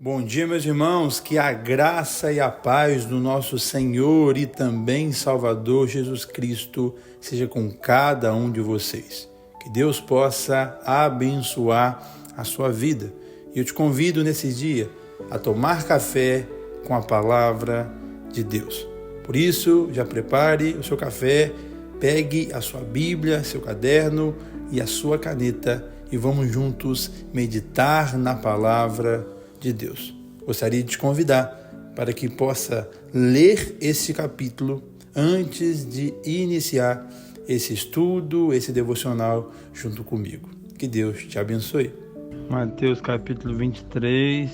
Bom dia, meus irmãos, que a graça e a paz do nosso Senhor e também Salvador Jesus Cristo seja com cada um de vocês. Que Deus possa abençoar a sua vida. E eu te convido nesse dia a tomar café com a palavra de Deus. Por isso, já prepare o seu café, pegue a sua Bíblia, seu caderno e a sua caneta e vamos juntos meditar na palavra de Deus. Gostaria de te convidar para que possa ler esse capítulo antes de iniciar esse estudo, esse devocional junto comigo. Que Deus te abençoe. Mateus capítulo 23.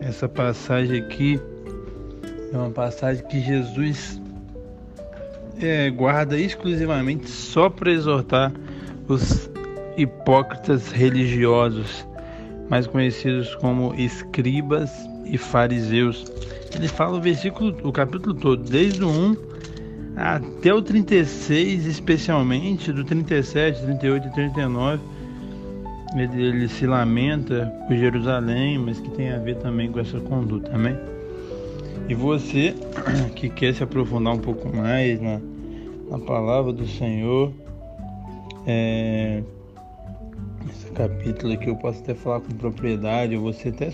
Essa passagem aqui é uma passagem que Jesus guarda exclusivamente só para exortar os hipócritas religiosos, mais conhecidos como escribas e fariseus. Ele fala o capítulo todo, desde o 1 até o 36, especialmente do 37, 38 e 39. Ele se lamenta por Jerusalém, mas que tem a ver também com essa conduta, amém? E você que quer se aprofundar um pouco mais na palavra do Senhor, esse capítulo aqui eu posso até falar com propriedade, eu vou ser até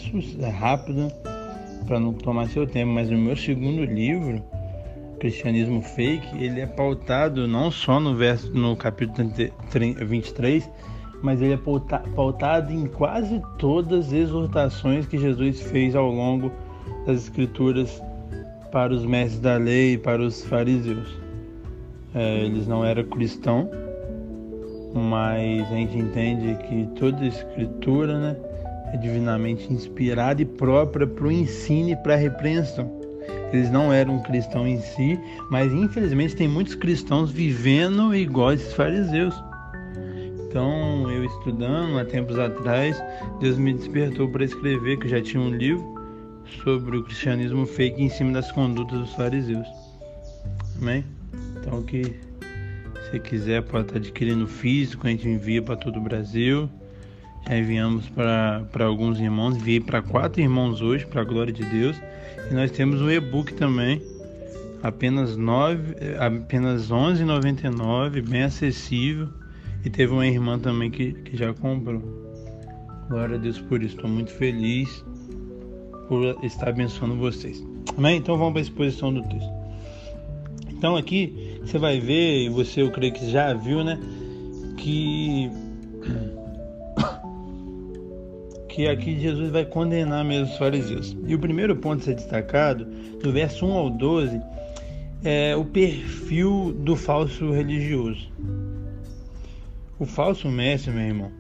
rápido para não tomar seu tempo, mas o meu segundo livro, Cristianismo Fake, ele é pautado não só no capítulo 23, mas ele é pautado em quase todas as exortações que Jesus fez ao longo das Escrituras para os mestres da lei e para os fariseus. Eles não eram cristãos, mas a gente entende que toda a Escritura, é divinamente inspirada e própria para o ensino e para a repreensão. Eles não eram cristãos em si, mas infelizmente tem muitos cristãos vivendo igual esses fariseus. Então, eu estudando há tempos atrás, Deus me despertou para escrever, que eu já tinha um livro sobre o cristianismo fake em cima das condutas dos fariseus. Amém? Então, que se quiser pode estar adquirindo físico, a gente envia para todo o Brasil. Já enviamos para alguns irmãos, enviei para 4 irmãos hoje, para a glória de Deus. E nós temos um e-book também, apenas R$11,99, bem acessível. E teve uma irmã também que já comprou. Glória a Deus por isso, estou muito feliz por estar abençoando vocês. Amém? Então vamos para a exposição do texto. Então aqui você vai ver, e você eu creio que já viu, que aqui Jesus vai condenar mesmo os fariseus. E o primeiro ponto a ser destacado, do verso 1 ao 12, é o perfil do falso religioso. O falso mestre, meu irmão,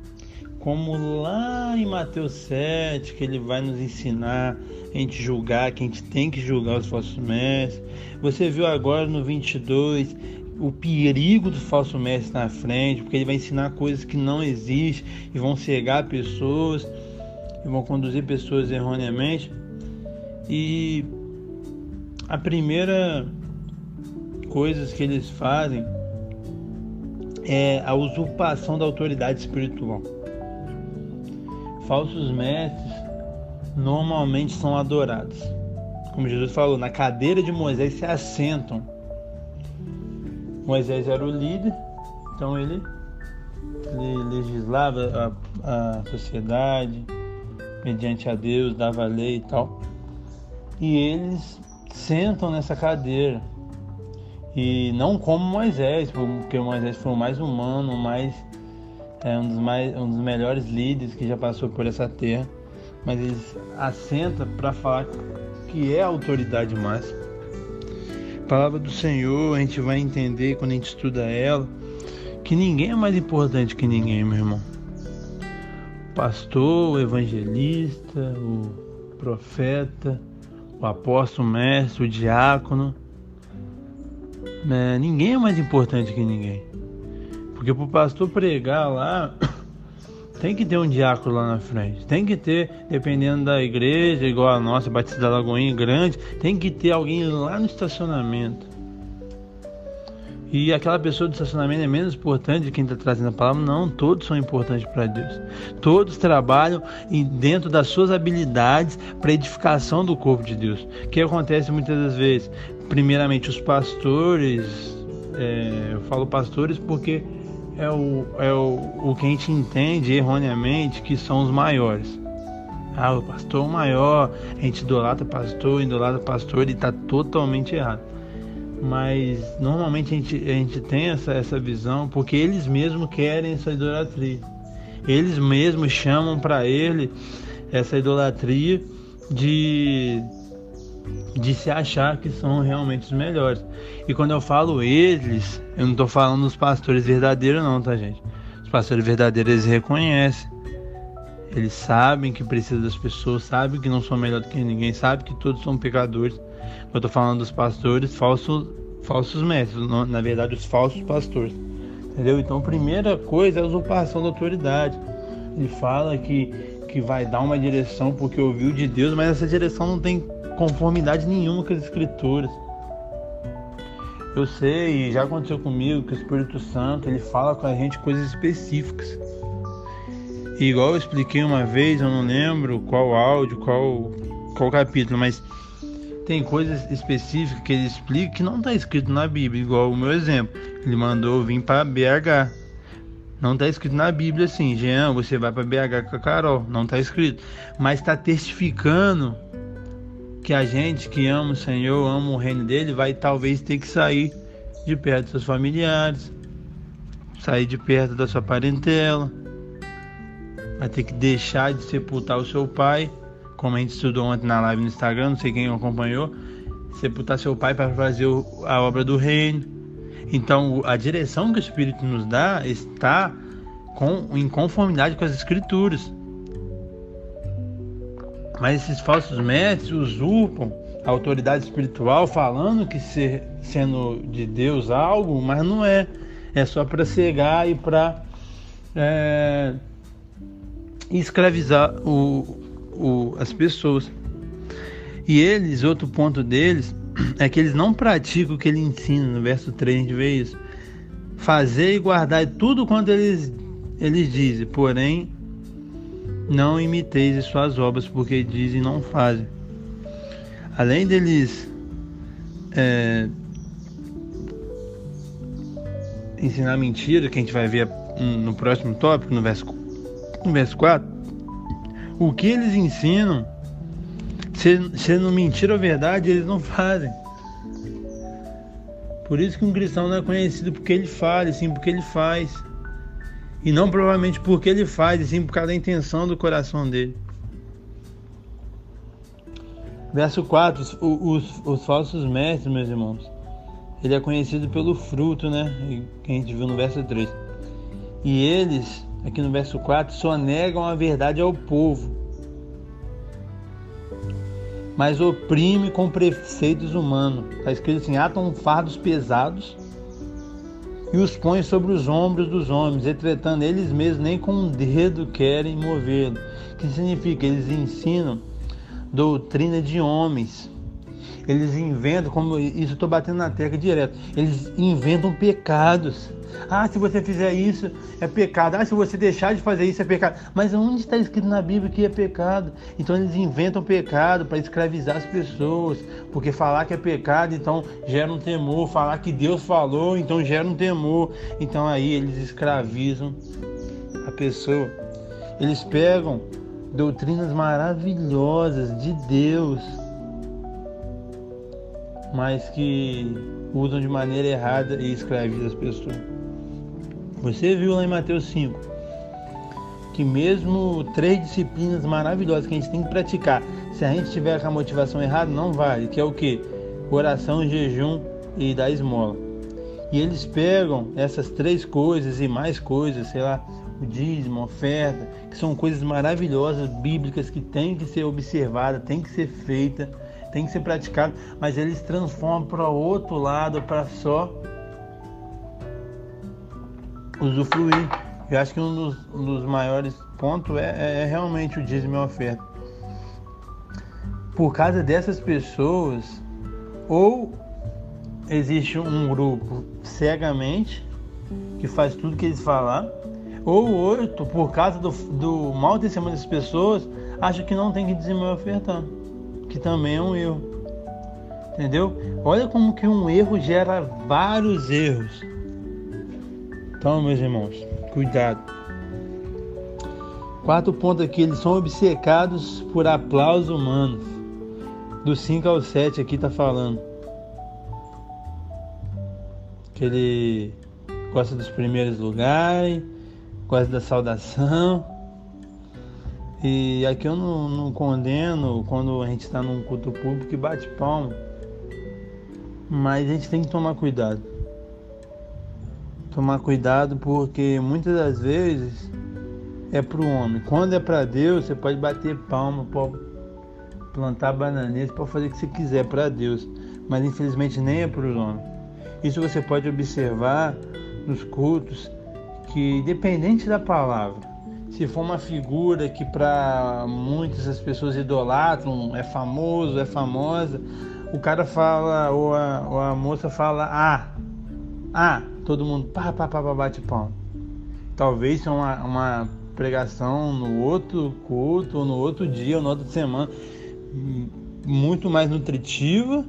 como lá em Mateus 7, que ele vai nos ensinar a gente julgar, que a gente tem que julgar os falsos mestres. Você viu agora no 22 o perigo do falso mestre na frente, porque ele vai ensinar coisas que não existem e vão cegar pessoas e vão conduzir pessoas erroneamente. E a primeira coisa que eles fazem é a usurpação da autoridade espiritual. Falsos mestres normalmente são adorados. Como Jesus falou, na cadeira de Moisés se assentam. Moisés era o líder, então ele legislava a sociedade mediante a Deus, dava a lei e tal. E eles sentam nessa cadeira. E não como Moisés, porque Moisés foi o mais humano, um dos melhores líderes que já passou por essa terra. Mas eles assentam para falar que é a autoridade máxima. A palavra do Senhor, a gente vai entender quando a gente estuda ela, que ninguém é mais importante que ninguém, meu irmão. O pastor, o evangelista, o profeta, o apóstolo, o mestre, o diácono, ninguém é mais importante que ninguém. Porque para o pastor pregar lá, tem que ter um diácono lá na frente. Tem que ter, dependendo da igreja, igual a nossa, Batista da Lagoinha grande, tem que ter alguém lá no estacionamento. E aquela pessoa do estacionamento é menos importante de quem está trazendo a palavra? Não, todos são importantes para Deus. Todos trabalham dentro das suas habilidades para edificação do corpo de Deus. O que acontece muitas das vezes? Primeiramente, os pastores, eu falo pastores porque é o que a gente entende erroneamente que são os maiores. O pastor maior, a gente idolatra pastor e está totalmente errado. Mas normalmente a gente tem essa visão porque eles mesmos querem essa idolatria. Eles mesmos chamam para ele essa idolatria de se achar que são realmente os melhores. E quando eu falo eles, eu não estou falando dos pastores verdadeiros não, tá, gente? Os pastores verdadeiros, eles reconhecem. Eles sabem que precisa das pessoas, sabem que não são melhor do que ninguém, sabem que todos são pecadores. Eu estou falando dos pastores falsos mestres, na verdade os falsos pastores, entendeu? Então a primeira coisa é a usurpação da autoridade. Ele fala que vai dar uma direção porque ouviu de Deus, mas essa direção não tem conformidade nenhuma com as escrituras. Eu sei, e já aconteceu comigo, que o Espírito Santo, ele fala com a gente coisas específicas. E igual eu expliquei uma vez, eu não lembro qual áudio, qual capítulo, mas tem coisas específicas que ele explica que não está escrito na Bíblia, igual o meu exemplo. Ele mandou eu vir para BH. Não está escrito na Bíblia assim, Jean, você vai para BH com a Carol. Não está escrito. Mas está testificando que a gente que ama o Senhor, ama o reino dele, vai talvez ter que sair de perto dos seus familiares, sair de perto da sua parentela, vai ter que deixar de sepultar o seu pai, como a gente estudou ontem na live no Instagram, não sei quem acompanhou, sepultar seu pai para fazer a obra do reino. Então a direção que o Espírito nos dá está em conformidade com as Escrituras. Mas esses falsos mestres usurpam a autoridade espiritual, falando que sendo de Deus algo, mas não é. É só para cegar e para escravizar as pessoas. E eles, outro ponto deles é que eles não praticam o que ele ensina. No verso 3 a gente vê isso: fazer e guardar tudo quanto eles dizem, porém não imiteis as suas obras, porque dizem e não fazem. Além deles ensinar mentira, que a gente vai ver no próximo tópico, no verso 4, o que eles ensinam, sendo mentira ou verdade, eles não fazem. Por isso que um cristão não é conhecido porque ele fala, e sim porque ele faz. E não provavelmente porque ele faz, e sim por causa da intenção do coração dele. Verso 4, os falsos mestres, meus irmãos, ele é conhecido pelo fruto, né? Que a gente viu no verso 3. E eles, aqui no verso 4, só negam a verdade ao povo, mas oprime com preceitos humanos. Está escrito assim: atam fardos pesados e os põem sobre os ombros dos homens, entretanto eles mesmos nem com um dedo querem movê-lo. Que significa? Eles ensinam doutrina de homens. Eles inventam, como isso eu estou batendo na tecla direto, eles inventam pecados. Se você fizer isso é pecado. Se você deixar de fazer isso é pecado. Mas onde está escrito na Bíblia que é pecado? Então eles inventam pecado para escravizar as pessoas, porque falar que é pecado então gera um temor, falar que Deus falou então gera um temor. Então aí eles escravizam a pessoa. Eles pegam doutrinas maravilhosas de Deus, mas que usam de maneira errada e escravizam as pessoas. Você viu lá em Mateus 5 que mesmo 3 disciplinas maravilhosas que a gente tem que praticar, se a gente tiver com a motivação errada, não vale. Que é o que? Oração, jejum e dar esmola. E eles pegam essas 3 coisas e mais coisas, sei lá, o dízimo, a oferta, que são coisas maravilhosas, bíblicas, que tem que ser observada, tem que ser feita, tem que ser praticado, mas eles transformam para o outro lado, para só usufruir. Eu acho que um dos maiores pontos é realmente o dízimo e a oferta. Por causa dessas pessoas, ou existe um grupo cegamente que faz tudo que eles falar, ou outro, por causa do mau testemunho das pessoas, acha que não tem que dizimar e ofertar, que também é um erro. Entendeu? Olha como que um erro gera vários erros. Então, meus irmãos, cuidado. Quarto ponto aqui, eles são obcecados por aplausos humanos. Do 5 ao 7 aqui tá falando que ele gosta dos primeiros lugares, gosta da saudação. E aqui eu não condeno quando a gente está num culto público e bate palma. Mas a gente tem que tomar cuidado. Tomar cuidado porque muitas das vezes é para o homem. Quando é para Deus, você pode bater palma, pode plantar bananeira, pode fazer o que você quiser para Deus. Mas infelizmente nem é para os homens. Isso você pode observar nos cultos, que independente da palavra, se for uma figura que para muitas as pessoas idolatram, é famoso, é famosa, o cara fala, ou a moça fala, todo mundo bate palma. Talvez seja uma pregação no outro culto, ou no outro dia, ou na outra semana, muito mais nutritiva,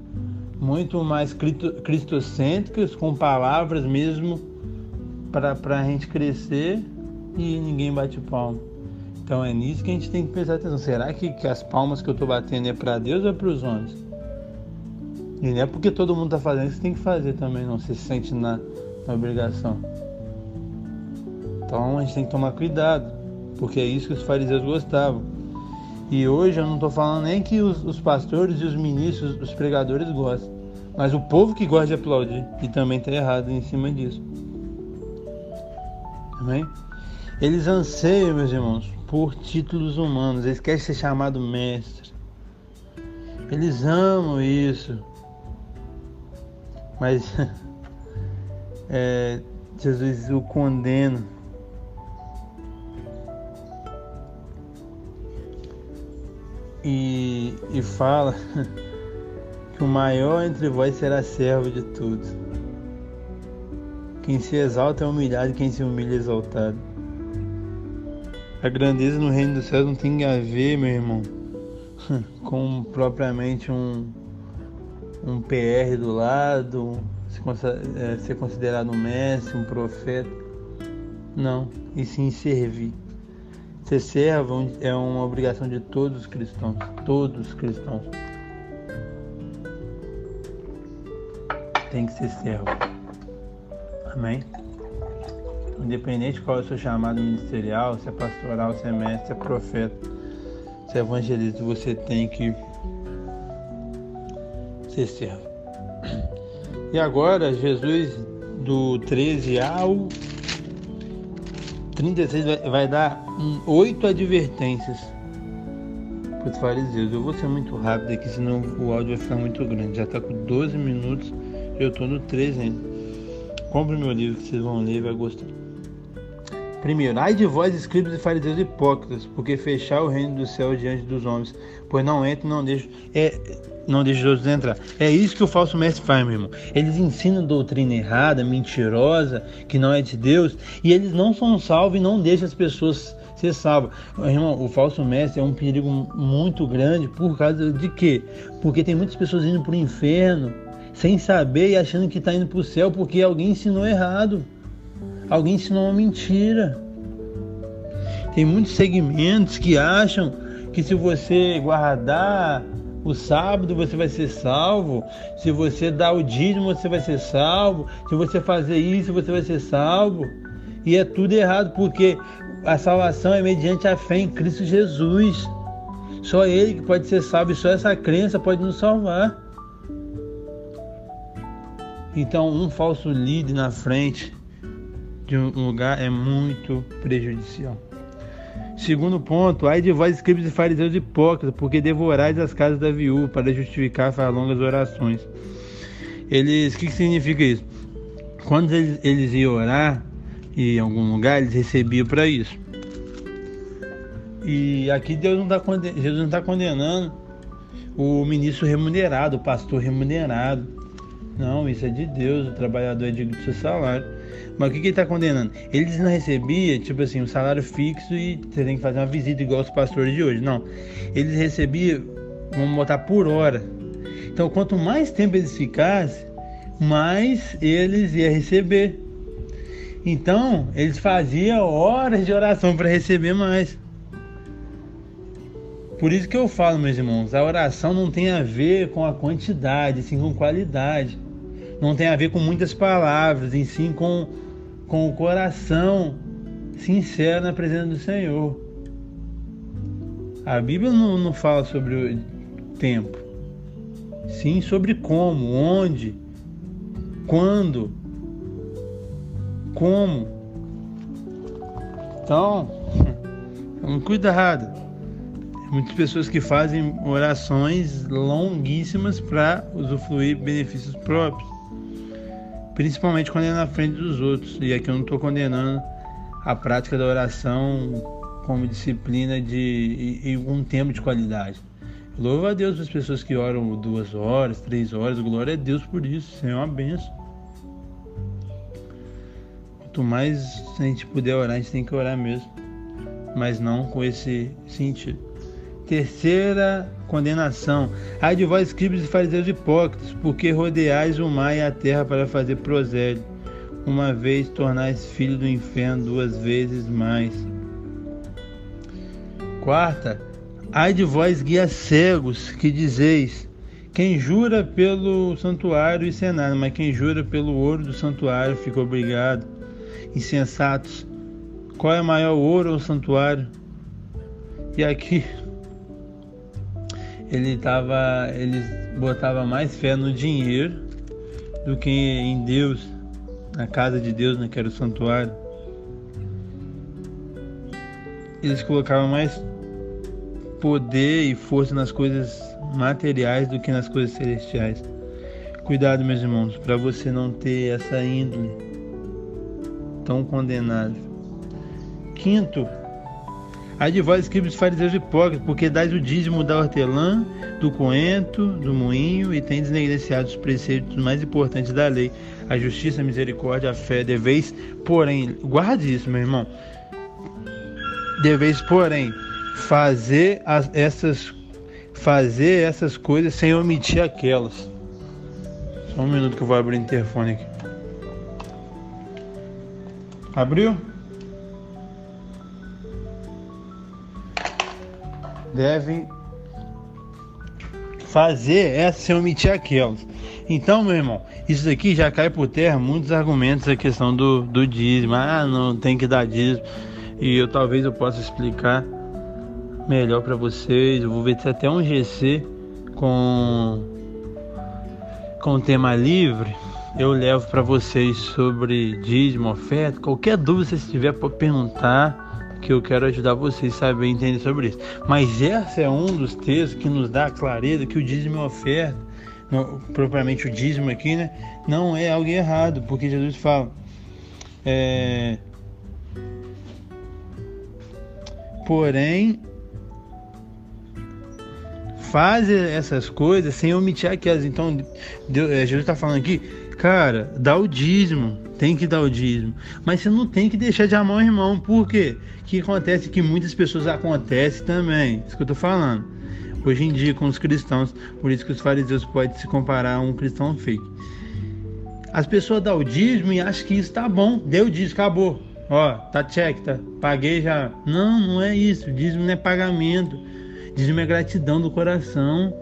muito mais cristocêntricas, com palavras mesmo para a gente crescer, e ninguém bate palma. Então é nisso que a gente tem que prestar atenção. Será que as palmas que eu estou batendo é para Deus ou é para os homens? E não é porque todo mundo está fazendo que você tem que fazer também, não. Você se sente na obrigação. Então a gente tem que tomar cuidado, porque é isso que os fariseus gostavam. E hoje eu não estou falando nem que os pastores e os ministros, os pregadores gostam, mas o povo que gosta de aplaudir, e também está errado em cima disso. Amém? Eles anseiam, meus irmãos, por títulos humanos. Eles querem ser chamados mestre. Eles amam isso. Mas Jesus o condena. E fala que o maior entre vós será servo de todos. Quem se exalta é humilhado, quem se humilha é exaltado. A grandeza no reino dos céus não tem a ver, meu irmão, com propriamente um PR do lado, ser considerado um mestre, um profeta. Não, e sim servir. Ser servo é uma obrigação de todos os cristãos. Todos os cristãos. Tem que ser servo. Amém? Independente de qual é o seu chamado ministerial, se é pastoral, se é mestre, se é profeta, se é evangelista, você tem que ser servo. E agora, Jesus, do 13 ao 36, vai dar 8 advertências para os fariseus. Eu vou ser muito rápido aqui, senão o áudio vai ficar muito grande. Já está com 12 minutos, eu estou no 13 ainda. Compre meu livro que vocês vão ler e vai gostar. Primeiro, ai de vós, escribas e fariseus hipócritas, porque fechar o reino do céu diante dos homens, pois não entra e não deixa os outros entrar. É isso que o falso mestre faz, meu irmão. Eles ensinam doutrina errada, mentirosa, que não é de Deus, e eles não são salvos e não deixam as pessoas ser salvas. Irmão, o falso mestre é um perigo muito grande. Por causa de quê? Porque tem muitas pessoas indo para o inferno sem saber e achando que está indo para o céu porque alguém ensinou errado. Alguém ensinou uma mentira. Tem muitos segmentos que acham que se você guardar o sábado você vai ser salvo, se você dar o dízimo você vai ser salvo, se você fazer isso você vai ser salvo. E é tudo errado, porque a salvação é mediante a fé em Cristo Jesus. Só Ele que pode ser salvo e só essa crença pode nos salvar. Então um falso líder na frente de um lugar é muito prejudicial. Segundo ponto, ai de vós, escribas e fariseus hipócritas, porque devorais as casas da viúva para justificar as longas orações. O que significa isso? Quando eles iam orar em algum lugar, eles recebiam para isso. E aqui Jesus não está condenando o ministro remunerado, o pastor remunerado. Não, isso é de Deus, o trabalhador é digno do seu salário. Mas o que ele está condenando? Eles não recebiam, tipo assim, um salário fixo e você tem que fazer uma visita igual os pastores de hoje. Não, eles recebiam, vamos botar por hora. Então, quanto mais tempo eles ficassem, mais eles iam receber. Então, eles faziam horas de oração para receber mais. Por isso que eu falo, meus irmãos, a oração não tem a ver com a quantidade, sim com qualidade. Não tem a ver com muitas palavras, e sim com o coração sincero na presença do Senhor. A Bíblia não fala sobre o tempo, sim sobre como, onde, quando, como. Então, tome cuidado. Muitas pessoas que fazem orações longuíssimas para usufruir benefícios próprios, principalmente quando é na frente dos outros. E aqui eu não estou condenando a prática da oração como disciplina e um tempo de qualidade. Louvo a Deus pelas pessoas que oram 2 horas, 3 horas, glória a Deus por isso, isso é uma bênção. Quanto mais a gente puder orar, a gente tem que orar mesmo, mas não com esse sentido. Terceira condenação: ai de vós, escribas e fariseus hipócritas, porque rodeais o mar e a terra para fazer prosélito. Uma vez tornais filho do inferno, 2 vezes mais. Quarta: ai de vós, guias cegos, que dizeis: quem jura pelo santuário, isso é nada, mas quem jura pelo ouro do santuário fica obrigado. Insensatos, qual é maior, o ouro ou o santuário? E aqui ele botava mais fé no dinheiro do que em Deus, na casa de Deus, né, que era o santuário. Eles colocavam mais poder e força nas coisas materiais do que nas coisas celestiais. Cuidado, meus irmãos, para você não ter essa índole tão condenável. Quinto: ai de vós, escribas e fariseus hipócritas, porque dais o dízimo da hortelã, do coentro, do moinho, e tendes negligenciado os preceitos mais importantes da lei, a justiça, a misericórdia, a fé. Deveis, porém, guarde isso, meu irmão, deveis, porém, fazer essas coisas sem omitir aquelas. Só um minuto que eu vou abrir o interfone aqui. Abriu? Devem fazer essa sem omitir aquelas. Então, meu irmão, isso daqui já cai por terra muitos argumentos da questão do dízimo. Não tem que dar dízimo. E talvez eu possa explicar melhor para vocês. Eu vou ver se até um GC com tema livre eu levo para vocês sobre dízimo, oferta. Qualquer dúvida que vocês tiverem, pode perguntar, que eu quero ajudar vocês a saber entender sobre isso. Mas esse é um dos textos que nos dá a clareza que o dízimo e oferta, propriamente o dízimo aqui, né, não é algo errado, porque Jesus fala, porém, faz essas coisas sem omitir aquelas. Então, Jesus está falando aqui, cara, dá o dízimo, tem que dar o dízimo, mas você não tem que deixar de amar o irmão. Por quê? O que acontece que muitas pessoas acontecem também, isso que eu tô falando, hoje em dia com os cristãos, por isso que os fariseus podem se comparar a um cristão fake. As pessoas dão o dízimo e acham que isso tá bom, deu o dízimo, acabou, ó, tá check, tá, paguei já. Não é isso, o dízimo não é pagamento, dízimo é gratidão do coração.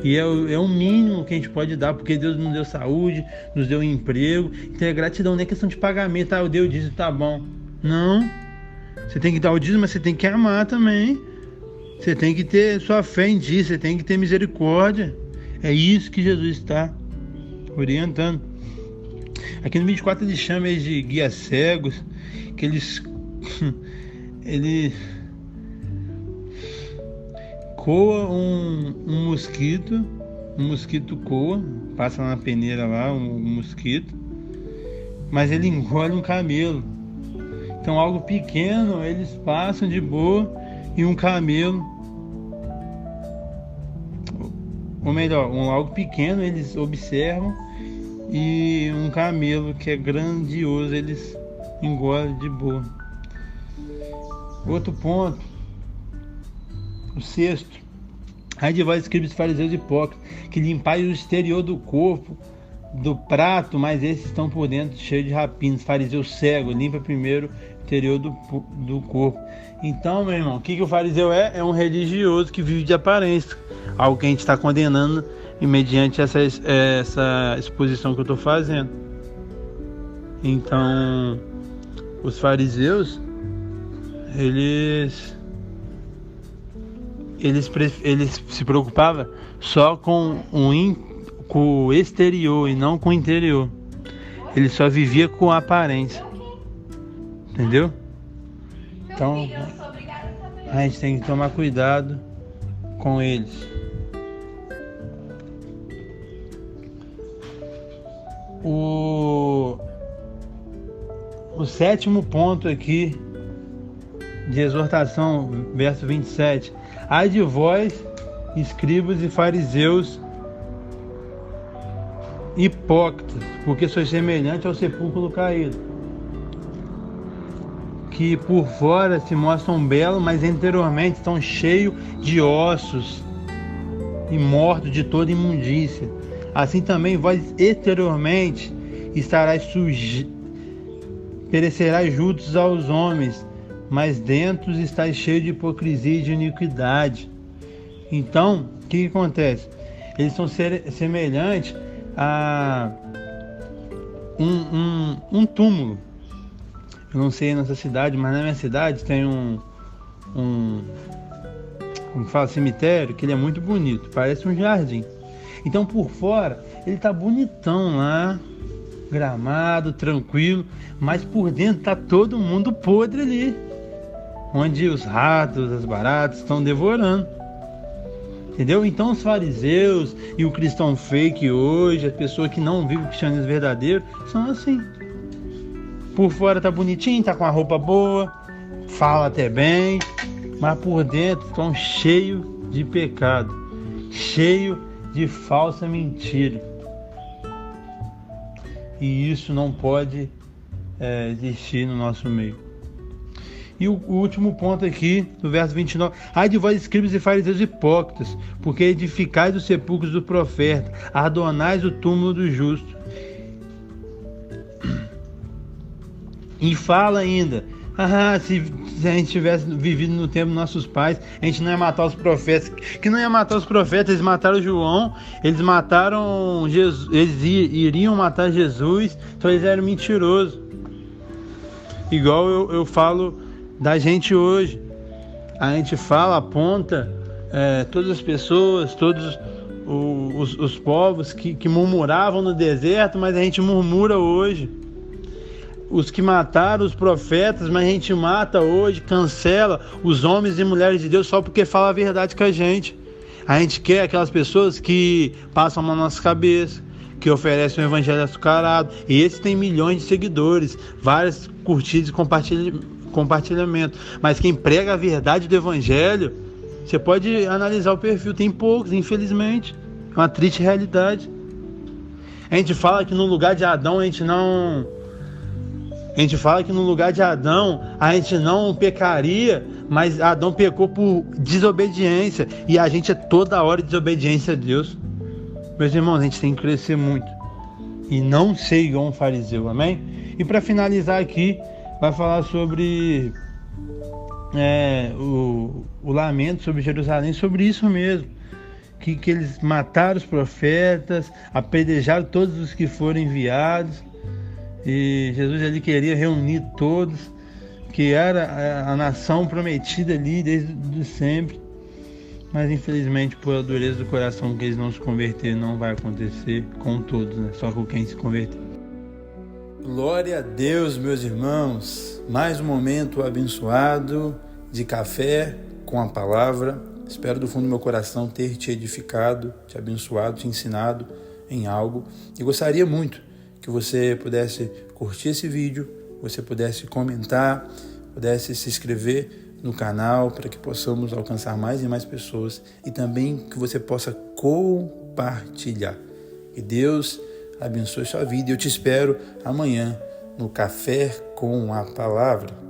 E é o mínimo que a gente pode dar, porque Deus nos deu saúde, nos deu emprego. Então é gratidão, não é questão de pagamento. Eu dei o dízimo, tá bom. Não. Você tem que dar o dízimo, mas você tem que amar também. Você tem que ter sua fé em Deus, você tem que ter misericórdia. É isso que Jesus está orientando. Aqui no 24 ele chama eles de guias cegos, que eles coa um mosquito coa, passa na peneira lá, um mosquito, mas ele engole um camelo. Então algo pequeno eles passam de boa e um camelo ou melhor, um lago pequeno eles observam e um camelo que é grandioso eles engolem de boa. Outro ponto, o sexto: ai de vós, escribas, fariseus e hipócritas, que limpais o exterior do corpo, do prato, mas esses estão por dentro cheios de rapinas. Fariseu cego, limpa primeiro o interior do corpo. Então, meu irmão, o que o fariseu é? É um religioso que vive de aparência, algo que a gente está condenando mediante essa exposição que eu estou fazendo. Então, os fariseus, eles se preocupavam só com o exterior e não com o interior. Ele só vivia com a aparência. Entendeu? Então, a gente tem que tomar cuidado com eles. O sétimo ponto aqui de exortação, verso 27. Ai de vós, escribas e fariseus hipócritas, porque sois semelhante ao sepulcro caído, que por fora se mostram belos, mas interiormente estão cheios de ossos e mortos de toda imundícia. Assim também vós exteriormente estarás perecerás juntos aos homens, mas dentro estáis cheio de hipocrisia e de iniquidade. Então, o que acontece? Eles são semelhantes a um túmulo. Eu não sei nessa cidade, mas na minha cidade tem como fala, cemitério, que ele é muito bonito, parece um jardim. Então por fora ele tá bonitão lá, gramado, tranquilo, mas por dentro tá todo mundo podre ali, onde os ratos, as baratas estão devorando. Entendeu? Então os fariseus e o cristão fake hoje, as pessoas que não vivem o cristianismo verdadeiro, são assim. Por fora tá bonitinho, tá com a roupa boa, fala até bem, mas por dentro estão cheio de pecado, cheio de falsa mentira. E isso não pode existir no nosso meio. E o último ponto aqui, do verso 29. Ai de vós, escribas e fariseus hipócritas, porque edificais os sepulcros do profeta, adornais o túmulo do justo. E fala ainda, se a gente tivesse vivido no tempo dos nossos pais, a gente não ia matar os profetas. Que não ia matar os profetas, eles mataram João, eles mataram Jesus, eles iriam matar Jesus, então eles eram mentirosos. Igual eu falo da gente hoje. A gente fala, aponta todas as pessoas, todos os povos que murmuravam no deserto, mas a gente murmura hoje. Os que mataram os profetas, mas a gente mata hoje, cancela os homens e mulheres de Deus só porque fala a verdade com a gente. A gente quer aquelas pessoas que passam na nossa cabeça, que oferecem um evangelho açucarado. E esse tem milhões de seguidores, várias curtidas e compartilhamento. Mas quem prega a verdade do evangelho, você pode analisar o perfil, tem poucos, infelizmente. É uma triste realidade. A gente fala que no lugar de Adão a gente não pecaria, mas Adão pecou por desobediência, e a gente é toda hora desobediência a Deus. Meus irmãos, a gente tem que crescer muito e não ser igual um fariseu, amém? E para finalizar aqui, vai falar sobre o lamento sobre Jerusalém, sobre isso mesmo, que eles mataram os profetas, apedrejaram todos os que foram enviados. E Jesus ali queria reunir todos, que era a nação prometida ali desde sempre. Mas infelizmente, por a dureza do coração que eles não se converteram, não vai acontecer com todos, né? Só com quem se converter. Glória a Deus, meus irmãos. Mais um momento abençoado de café com a palavra. Espero do fundo do meu coração ter te edificado, te abençoado, te ensinado em algo. E gostaria muito que você pudesse curtir esse vídeo, você pudesse comentar, pudesse se inscrever no canal para que possamos alcançar mais e mais pessoas e também que você possa compartilhar. Que Deus abençoe sua vida e eu te espero amanhã no Café com a Palavra.